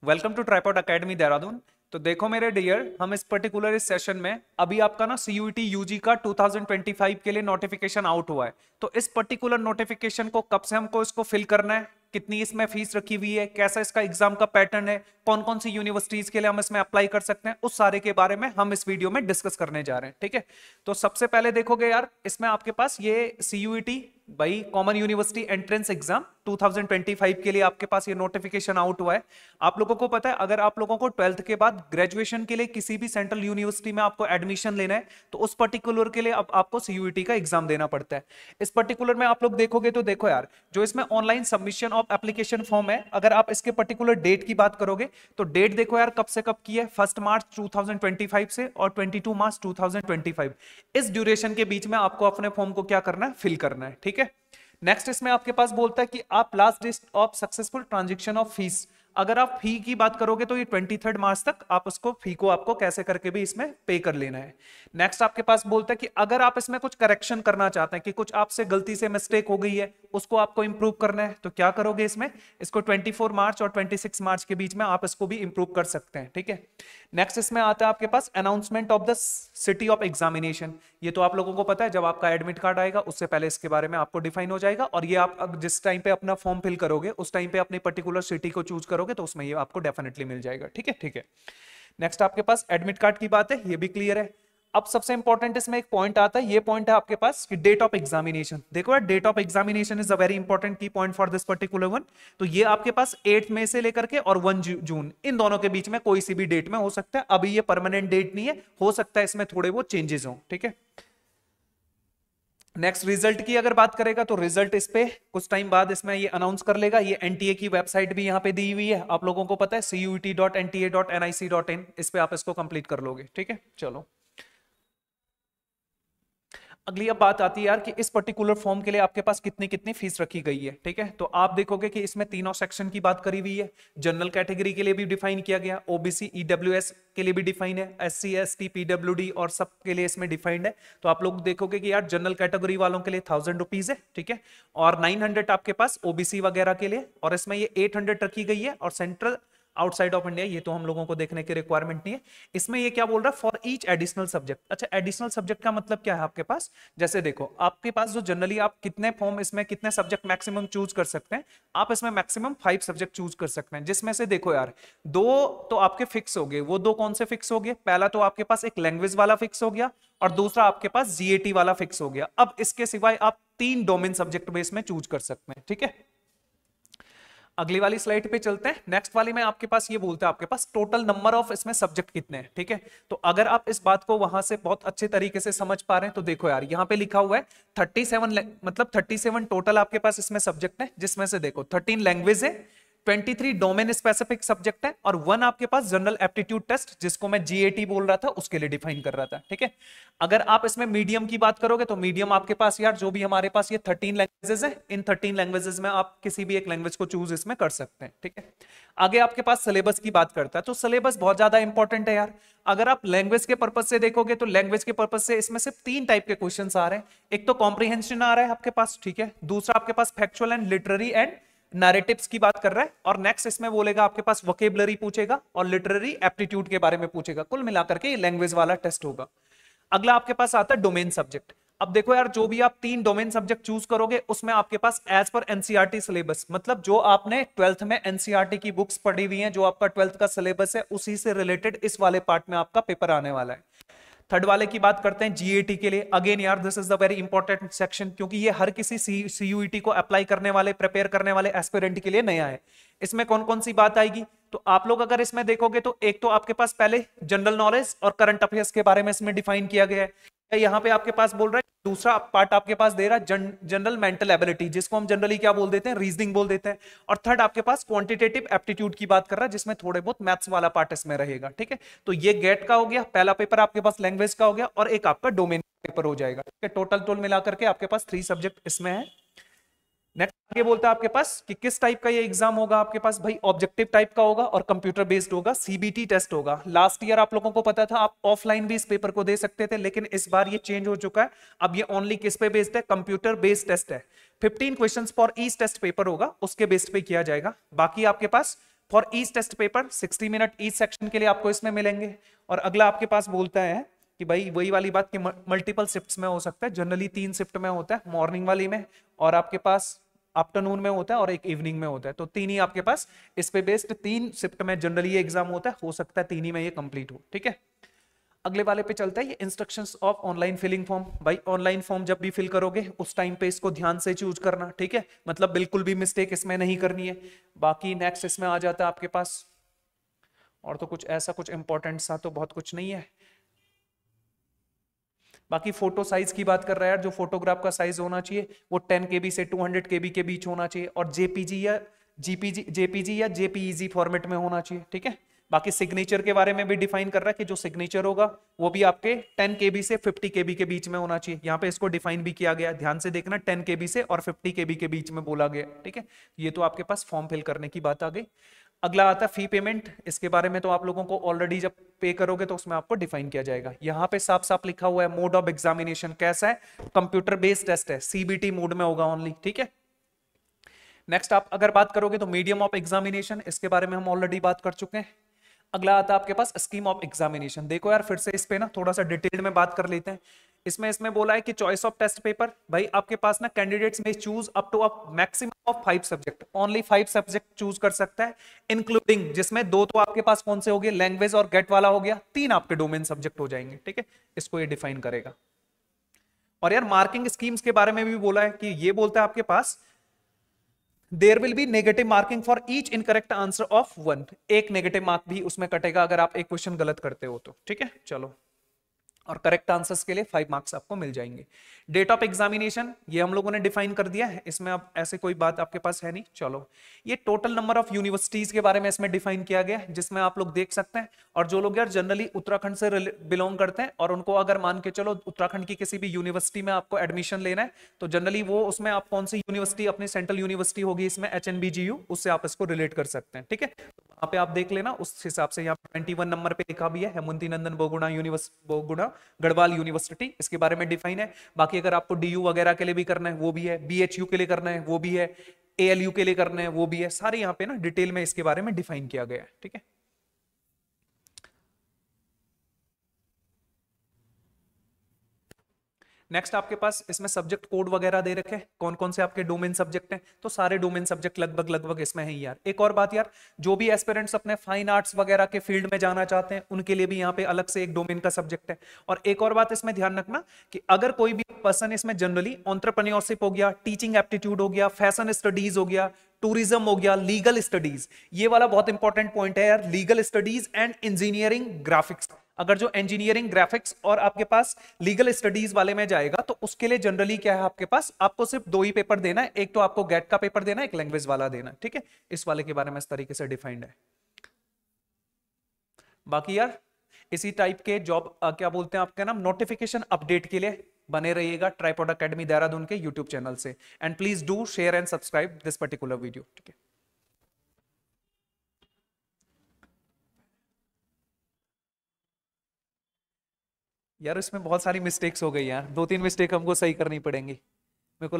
Welcome to Tripod Academy Dehradun. तो देखो मेरे डियर, हम इस पर्टिकुलर इस सेशन में अभी आपका ना सीयूईटी यूजी का 2025 के लिए नोटिफिकेशन आउट हुआ है। तो इस पर्टिकुलर नोटिफिकेशन को कब से हमको इसको फिल करना है, कितनी इसमें फीस रखी हुई है, कैसा इसका एग्जाम का पैटर्न है, कौन कौन सी यूनिवर्सिटीज के लिए हम इसमें अप्लाई कर सकते हैं, उस सारे के बारे में हम इस वीडियो में डिस्कस करने जा रहे हैं। ठीक है, तो सबसे पहले देखोगे यार, इसमें आपके पास ये सीयूईटी भाई कॉमन यूनिवर्सिटी एंट्रेंस एग्जाम 2025 के लिए आपके पास ये नोटिफिकेशन आउट हुआ है। आप लोगों को पता है, अगर आप लोगों को 12th के बाद ग्रेजुएशन के लिए किसी भी सेंट्रल यूनिवर्सिटी में आपको एडमिशन लेना है तो उस पर्टिकुलर के लिए अब आपको सीयूईटी का एग्जाम देना पड़ता है। इस पर्टिकुलर में आप लोग देखोगे तो देखो यार, जो इसमें online submission of application form है, अगर आप इसके पर्टिकुलर डेट की बात करोगे तो डेट देखो यार, कब से कब की है, 1 मार्च 2025 से और 22 मार्च 2025। इस ड्यूरेशन के बीच में आपको अपने फॉर्म को क्या करना है, फिल करना है। ठीक है, नेक्स्ट इसमें आपके पास बोलता है कि आप last date of successful transaction of fees, अगर आप फी की बात करोगे तो ये 23 मार्च तक आप उसको फी को आपको कैसे करके भी इसमें पे कर लेना है। नेक्स्ट आपके पास बोलता है कि अगर आप इसमें कुछ करेक्शन करना चाहते हैं कि कुछ आपसे गलती से मिस्टेक हो गई है, उसको आपको इंप्रूव करना है, तो क्या करोगे इसमें, इसको 24 मार्च और 26 मार्च के बीच में आप इसको भी इंप्रूव कर सकते हैं। ठीक है, नेक्स्ट इसमें आता है आपके पास announcement of the city of examination. ये तो आप लोगों को पता है, जब आपका एडमिट कार्ड आएगा उससे पहले इसके बारे में आपको डिफाइन हो जाएगा, और ये आप जिस टाइम पे अपना फॉर्म फिल करोगे उस टाइम पे अपनी पर्टिकुलर सिटी को चूज करोगे तो उसमें ये आपको डेफिनेटली मिल जाएगा। ठीक है, ठीक है। नेक्स्ट आपके पास एडमिट कार्ड की बात है, ये भी क्लियर है। अब सबसे इंपॉर्टेंट इसमें एक पॉइंट आता है, ये पॉइंट है आपके पास कि डेट ऑफ एग्जामिनेशन। देखो यार, date of examination is a very important key point for this particular one. तो ये आपके पास 8 मई से लेकर के और 1 जून, इन दोनों के बीच में कोई सी भी डेट में हो सकता है। अभी ये परमानेंट डेट नहीं है, हो सकता है इसमें थोड़े वो चेंजेस हो। ठीक है, नेक्स्ट रिजल्ट की अगर बात करेगा तो रिजल्ट इस पे कुछ टाइम बाद इसमें ये अनाउंस कर लेगा। ये एनटीए की वेबसाइट भी यहाँ पे दी हुई है, आप लोगों को पता है, CUET.NTA.nic.in, इस पे आप इसको कंप्लीट कर लोगे। ठीक है, चलो अगली अब बात आती है यार कि इस पर्टिकुलर फॉर्म के लिए आपके पास कितनी कितनी फीस रखी गई है। ठीक है, तो आप देखोगे कि इसमें तीनों सेक्शन की बात करी हुई है। जनरल कैटेगरी के लिए भी डिफाइन किया गया, ओबीसी ईडब्ल्यूएस के लिए भी डिफाइन है, एससी एसटी पीडब्ल्यूडी और सब के लिए इसमें डिफाइंड है। तो आप लोग देखोगे कि यार जनरल कैटेगरी वालों के लिए 1000 रुपीज है। ठीक है, और 900 आपके पास ओबीसी वगैरह के लिए, और इसमें ये 800 रखी गई है। और सेंट्रल आउटसाइड ऑफ इंडिया ये तो हम लोगों को देखने की रिक्वायरमेंट नहीं है। इसमें ये क्या बोल रहा है, फॉर ईच एडिशनल सब्जेक्ट। अच्छा, एडिशनल सब्जेक्ट का मतलब क्या है आपके पास, जैसे देखो आपके पास जो जनरली आप कितने फॉर्म इसमें कितने सब्जेक्ट मैक्सिमम चूज कर सकते हैं, आप इसमें मैक्सिमम 5 सब्जेक्ट चूज कर सकते हैं, जिसमें से देखो यार 2 तो आपके फिक्स हो गए। वो 2 कौन से फिक्स हो गए, पहला तो आपके पास एक लैंग्वेज वाला फिक्स हो गया और दूसरा आपके पास जीएटी वाला फिक्स हो गया। अब इसके सिवाय आप 3 डोमेन सब्जेक्ट बेस में चूज कर सकते हैं। ठीक है, अगली वाली स्लाइड पे चलते हैं। नेक्स्ट वाली में आपके पास ये बोलते हैं आपके पास टोटल नंबर ऑफ इसमें सब्जेक्ट कितने हैं। ठीक है, तो अगर आप इस बात को वहां से बहुत अच्छे तरीके से समझ पा रहे हैं तो देखो यार, यहाँ पे लिखा हुआ है 37, मतलब 37 टोटल आपके पास इसमें सब्जेक्ट है, जिसमें से देखो 13 लैंग्वेज है, 23 डोमेन स्पेसिफिक सब्जेक्ट है, और 1 आपके पास जनरल एप्टीट्यूड टेस्ट, जिसको मैं जीएटी बोल रहा था, उसके लिए डिफाइन कर रहा था। ठीक है, अगर आप इसमें मीडियम की बात करोगे तो मीडियम आपके पास यार जो भी हमारे पास ये 13 लैंग्वेजेस है, इन 13 लैंग्वेजेस में आप किसी भी एक लैंग्वेज को चूज इसमें कर सकते हैं। ठीक है, आगे आपके पास सिलेबस की बात करता है, तो सिलेबस बहुत ज्यादा इंपॉर्टेंट है यार। अगर आप लैंग्वेज के पर्पज से देखोगे तो लैंग्वेज के पर्पज से इसमें सिर्फ 3 टाइप के क्वेश्चंस आ रहे हैं। एक तो कॉम्प्रिहेंशन आ रहा है आपके पास, ठीक है, दूसरा आपके पास factual and literary and narratives की बात कर रहा है, और नेक्स्ट इसमें बोलेगा आपके पास वोकेबलरी पूछेगा और लिटरेरी एप्टीट्यूड के बारे में पूछेगा। कुल मिलाकर के ये लैंग्वेज वाला टेस्ट होगा। अगला आपके पास आता है डोमेन सब्जेक्ट। अब देखो यार, जो भी आप 3 डोमेन सब्जेक्ट चूज करोगे उसमें आपके पास एज पर एनसीईआरटी सिलेबस, मतलब जो आपने 12th में एनसीईआरटी की बुक्स पढ़ी हुई हैं, जो आपका 12th का सिलेबस है, उसी से रिलेटेड इस वाले पार्ट में आपका पेपर आने वाला है। थर्ड वाले की बात करते हैं जीएटी के लिए। अगेन यार, this is the very important section, क्योंकि ये हर किसी सीयूईटी को अप्लाई करने वाले, प्रिपेयर करने वाले एस्पिरेंट के लिए नया है। इसमें कौन कौन सी बात आएगी, तो आप लोग अगर इसमें देखोगे तो एक तो आपके पास पहले जनरल नॉलेज और करंट अफेयर्स के बारे में इसमें डिफाइन किया गया है। यहाँ पे आपके पास बोल रहा है, दूसरा पार्ट आपके पास दे रहा है जनरल मेंटल एबिलिटी, जिसको हम जनरली क्या बोल देते हैं, रीजनिंग बोल देते हैं। और थर्ड आपके पास क्वांटिटेटिव एप्टीट्यूड की बात कर रहा है, जिसमें थोड़े बहुत मैथ्स वाला पार्ट इसमें रहेगा। ठीक है, तो ये गेट का हो गया पहला पेपर, आपके पास लैंग्वेज का हो गया, और एक आपका डोमेन पेपर हो जाएगा। ठीक है, टोटल मिलाकर के आपके पास 3 सब्जेक्ट इसमें है। नेक्स्ट आगे बोलता है आपके पास कि किस टाइप का ये एग्जाम होगा आपके पास, भाई ऑब्जेक्टिव टाइप का होगा और कंप्यूटर बेस्ड होगा, सीबीटी टेस्ट होगा। लास्ट ईयर आप लोगों को पता था आप ऑफलाइन भी इस पेपर को दे सकते थे, लेकिन इस बार ये चेंज हो चुका है। अब ये ओनली किस पे बेस्ड है, कंप्यूटर बेस्ड टेस्ट है। 15 questions for each test paper होगा, उसके बेस्ड पे किया जाएगा। बाकी आपके पास for each test paper 60 minute each section के लिए आपको इसमें मिलेंगे। और अगला आपके पास बोलता है कि भाई वही वाली बात कि मल्टीपल शिफ्ट्स में हो सकता है, जनरली 3 शिफ्ट में होता है, मॉर्निंग वाली में और आपके पास आफ्टरनून में होता है और एक इवनिंग में होता है। तो 3 ही आपके पास इस पे बेस्ड 3 शिफ्ट में जनरली ये एग्जाम होता है, हो सकता है 3 ही में ये कंप्लीट हो। ठीक है, अगले वाले पे चलता है, ये instructions of online filling form. भाई ऑनलाइन फॉर्म जब भी फिल करोगे उस टाइम पे इसको ध्यान से चूज करना, ठीक है, मतलब बिल्कुल भी मिस्टेक इसमें नहीं करनी है। बाकी नेक्स्ट इसमें आ जाता है आपके पास, और तो कुछ ऐसा कुछ इंपॉर्टेंट सा तो बहुत कुछ नहीं है। बाकी फोटो साइज की बात कर रहा है यार, जो फोटोग्राफ का साइज होना चाहिए वो 10 KB से 200 KB के बीच होना चाहिए, और जेपीजी या जेपीईजी फॉर्मेट में होना चाहिए। ठीक है, बाकी सिग्नेचर के बारे में भी डिफाइन कर रहा है कि जो सिग्नेचर होगा वो भी आपके 10 KB से 50 KB के बीच में होना चाहिए। यहाँ पे इसको डिफाइन भी किया गया, ध्यान से देखना, 10 KB से और 50 KB के बीच में बोला गया। ठीक है, ये तो आपके पास फॉर्म फिल करने की बात आ गई। अगला आता है फी पेमेंट। इसके बारे में तो आप लोगों को ऑलरेडी जब पे करोगे तो उसमें आपको डिफाइन किया जाएगा। यहाँ पे साफ साफ लिखा हुआ है मोड ऑफ एग्जामिनेशन कैसा है, कंप्यूटर बेस्ड टेस्ट है, सीबीटी मोड में होगा ओनली। ठीक है, नेक्स्ट आप अगर बात करोगे तो मीडियम ऑफ एग्जामिनेशन, इसके बारे में हम ऑलरेडी बात कर चुके हैं। अगला आता है आपके पास स्कीम ऑफ एग्जामिनेशन। देखो यार फिर से इस पे ना थोड़ा सा डिटेल में बात कर लेते हैं। इसमें बोला है कि चॉइस ऑफ टेस्ट पेपर, भाई आपके पास ना कैंडिडेट्स में choose up to a maximum of 5 subject, only 5 subject choose कर सकता है, इंक्लूडिंग जिसमें 2 तो आपके पास कौन से हो गए, लैंग्वेज और गेट वाला हो गया, 3 आपके डोमेन सब्जेक्ट हो जाएंगे। ठीक है, इसको ये डिफाइन करेगा। और यार मार्किंग स्कीम्स के बारे में भी बोला है कि ये बोलता है आपके पास there will be negative marking for each incorrect answer of 1, एक नेगेटिव मार्क भी उसमें कटेगा अगर आप एक क्वेश्चन गलत करते हो तो। ठीक है, चलो, और करेक्ट आंसर्स के लिए 5 मार्क्स आपको मिल जाएंगे। डेट ऑफ एग्जामिनेशन ये हम लोगों ने डिफाइन कर दिया है, इसमें अब ऐसे कोई बात आपके पास है नहीं। चलो, ये टोटल नंबर ऑफ यूनिवर्सिटीज के बारे में इसमें डिफाइन किया गया है, जिसमें आप लोग देख सकते हैं। और जो लोग यार जनरली उत्तराखंड से बिलोंग करते हैं और उनको अगर मान के चलो उत्तराखंड की किसी भी यूनिवर्सिटी में आपको एडमिशन लेना है, तो जनरली वो उसमें आप कौन सी यूनिवर्सिटी, अपनी सेंट्रल यूनिवर्सिटी होगी इसमें HNBGU, उससे आप इसको रिलेट कर सकते हैं। ठीक है, वहां पे आप देख लेना उस हिसाब से। यहाँ 21 नंबर पे लिखा भी है हेमुंती नंदन बहुगुणा गढ़वाल यूनिवर्सिटी, इसके बारे में डिफाइन है। बाकी अगर आपको DU वगैरह के लिए भी करना है वो भी है, BHU के लिए करना है वो भी है, ALU के लिए करना है वो भी है, सारे यहाँ पे ना डिटेल में इसके बारे में डिफाइन किया गया है। ठीक है, नेक्स्ट आपके पास इसमें सब्जेक्ट कोड वगैरह दे रखे हैं, कौन कौन से आपके डोमेन सब्जेक्ट हैं, तो सारे डोमेन सब्जेक्ट लगभग इसमें है यार। एक और बात यार, जो भी एस्पिरेंट्स अपने फाइन आर्ट्स वगैरह के फील्ड में जाना चाहते हैं उनके लिए भी यहाँ पे अलग से एक डोमेन का सब्जेक्ट है। और एक और बात इसमें ध्यान रखना कि अगर कोई भी पर्सन इसमें जनरली एंटरप्रेन्योरशिप हो गया, टीचिंग एप्टीट्यूड हो गया, फैशन स्टडीज हो गया, टूरिज्म हो गया, लीगल स्टडीज, ये वाला बहुत इंपॉर्टेंट पॉइंट है यार, legal studies and engineering graphics. अगर जो इंजीनियरिंग ग्राफिक्स और आपके पास लीगल स्टडीज वाले में जाएगा तो उसके लिए जनरली क्या है आपके पास, आपको सिर्फ 2 ही पेपर देना है, एक तो आपको गेट का पेपर देना है, एक लैंग्वेज वाला देना है। ठीक है, इस वाले के बारे में इस तरीके से डिफाइंड है। बाकी यार इसी टाइप के जॉब क्या बोलते हैं आपका नाम, नोटिफिकेशन अपडेट के लिए बने रहिएगा ट्राइपॉड एकेडमी देहरादून के यूट्यूब चैनल से। And please do share and subscribe this particular video. ठीक है, यार इसमें बहुत सारी मिस्टेक्स हो गई यार, 2-3 मिस्टेक हमको सही करनी पड़ेंगी मेरे को